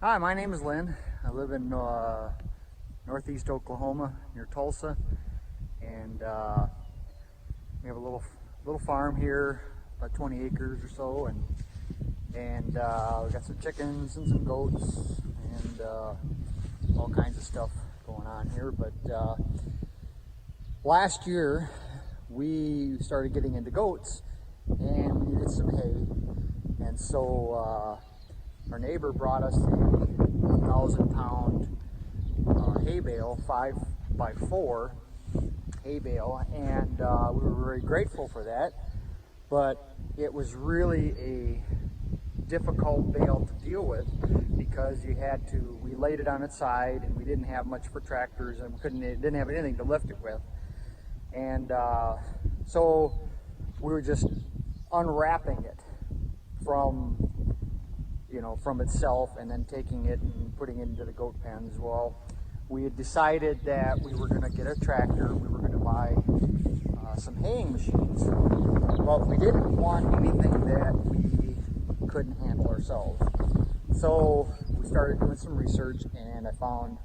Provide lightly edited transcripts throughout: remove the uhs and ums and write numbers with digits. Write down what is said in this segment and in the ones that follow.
Hi, my name is Lynn. I live in northeast Oklahoma near Tulsa, and we have a little farm here, about 20 acres or so, and we got some chickens and some goats and all kinds of stuff going on here. But last year we started getting into goats, and we needed some hay, and so our neighbor brought us a 1,000-pound hay bale, 5x4 hay bale, and we were very grateful for that. But it was really a difficult bale to deal with because we laid it on its side, and we didn't have much for tractors, and didn't have anything to lift it with. And so we were just unwrapping it from itself, and then taking it and putting it into the goat pens. Well, we had decided that we were going to get a tractor. We were going to buy some haying machines, but we didn't want anything that we couldn't handle ourselves. So we started doing some research, and I found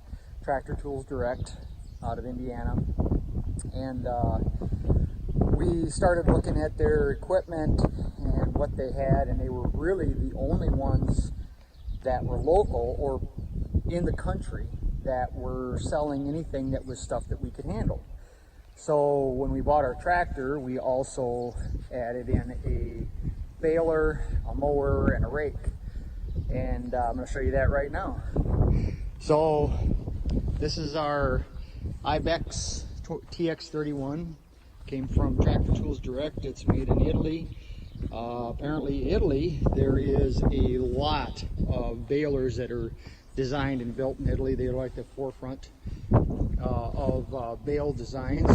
Tractor Tools Direct out of Indiana, and we started looking at their equipment and what they had, and they were really the only ones that were local or in the country that were selling anything that was stuff that we could handle. So when we bought our tractor, we also added in a baler, a mower, and a rake, and I'm going to show you that right now. So this is our Ibex TX31. Came from Tractor Tools Direct. It's made in Italy. Apparently Italy, there is a lot of balers that are designed and built in Italy. They're like the forefront of bale designs.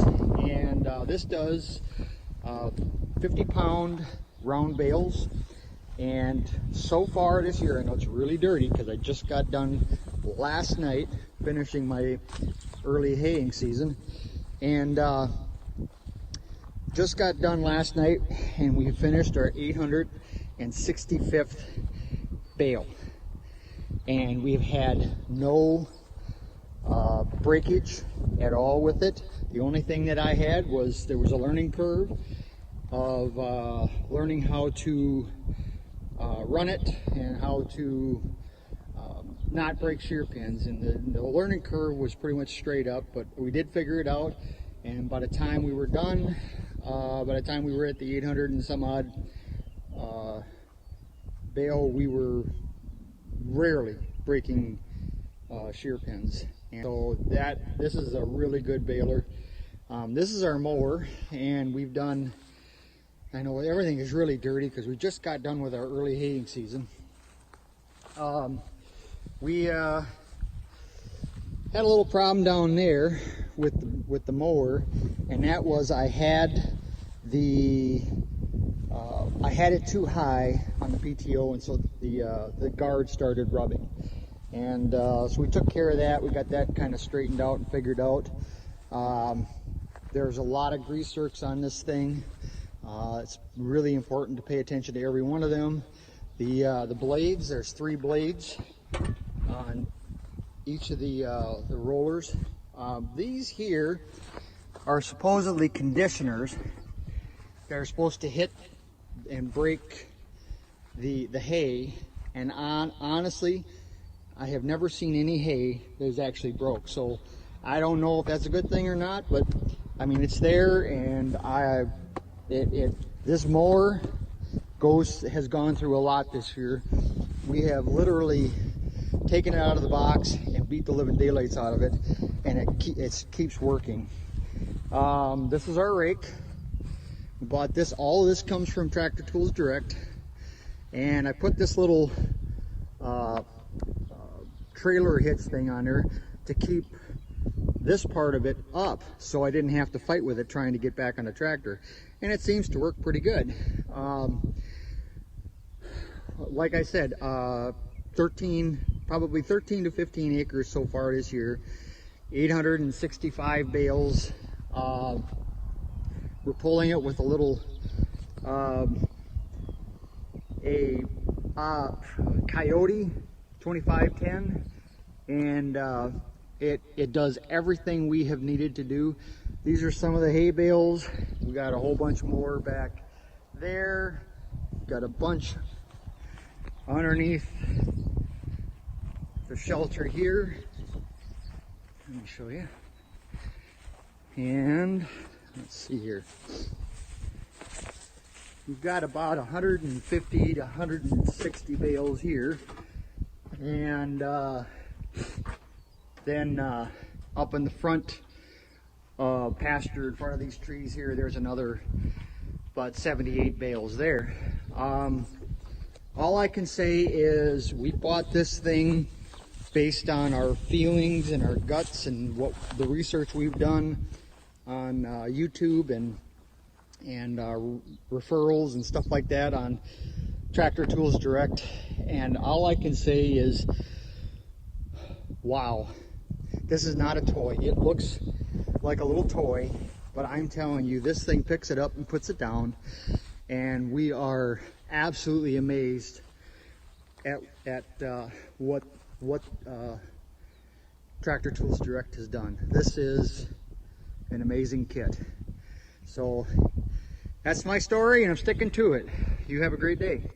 And this does 50-pound round bales. And so far this year, I know it's really dirty because I just got done last night finishing my early haying season. And just got done last night, and we finished our 865th bale, and we've had no breakage at all with it. The only thing that I had was there was a learning curve of learning how to run it and how to not break shear pins, and the learning curve was pretty much straight up, but we did figure it out. And by the time we were done, by the time we were at the 800 and some odd bale, we were rarely breaking shear pins. And so this is a really good baler. This is our mower, and we've done, I know everything is really dirty because we just got done with our early haying season. We had a little problem down there with the mower, and that was I had it too high on the PTO, and so the guard started rubbing, and so we took care of that. We got that kind of straightened out and figured out. There's a lot of grease zerks on this thing. It's really important to pay attention to every one of them. The blades, there's 3 blades on each of the rollers. These here are supposedly conditioners that are supposed to hit and break the hay, and honestly, I have never seen any hay that is actually broke. So I don't know if that's a good thing or not, but I mean, it's there, and this mower has gone through a lot this year. We have literally taken it out of the box and beat the living daylights out of it, and it keeps working. This is our rake. We bought this. All of this comes from Tractor Tools Direct, and I put this little trailer hitch thing on there to keep this part of it up, so I didn't have to fight with it trying to get back on the tractor, and it seems to work pretty good. Like I said, probably 13 to 15 acres so far this year, 865 bales. We're pulling it with a little Coyote 2510, and it does everything we have needed to do. These are some of the hay bales. We got a whole bunch more back there. Got a bunch underneath the shelter here. Let me show you. And let's see here. We've got about 150 to 160 bales here. And then up in the front pasture in front of these trees here, there's another about 78 bales there. All I can say is we bought this thing based on our feelings and our guts and what the research we've done on YouTube and referrals and stuff like that on Tractor Tools Direct. And all I can say is, wow, this is not a toy. It looks like a little toy, but I'm telling you, this thing picks it up and puts it down, and we are absolutely amazed at what Tractor Tools Direct has done. This is an amazing kit. So that's my story, and I'm sticking to it. You have a great day.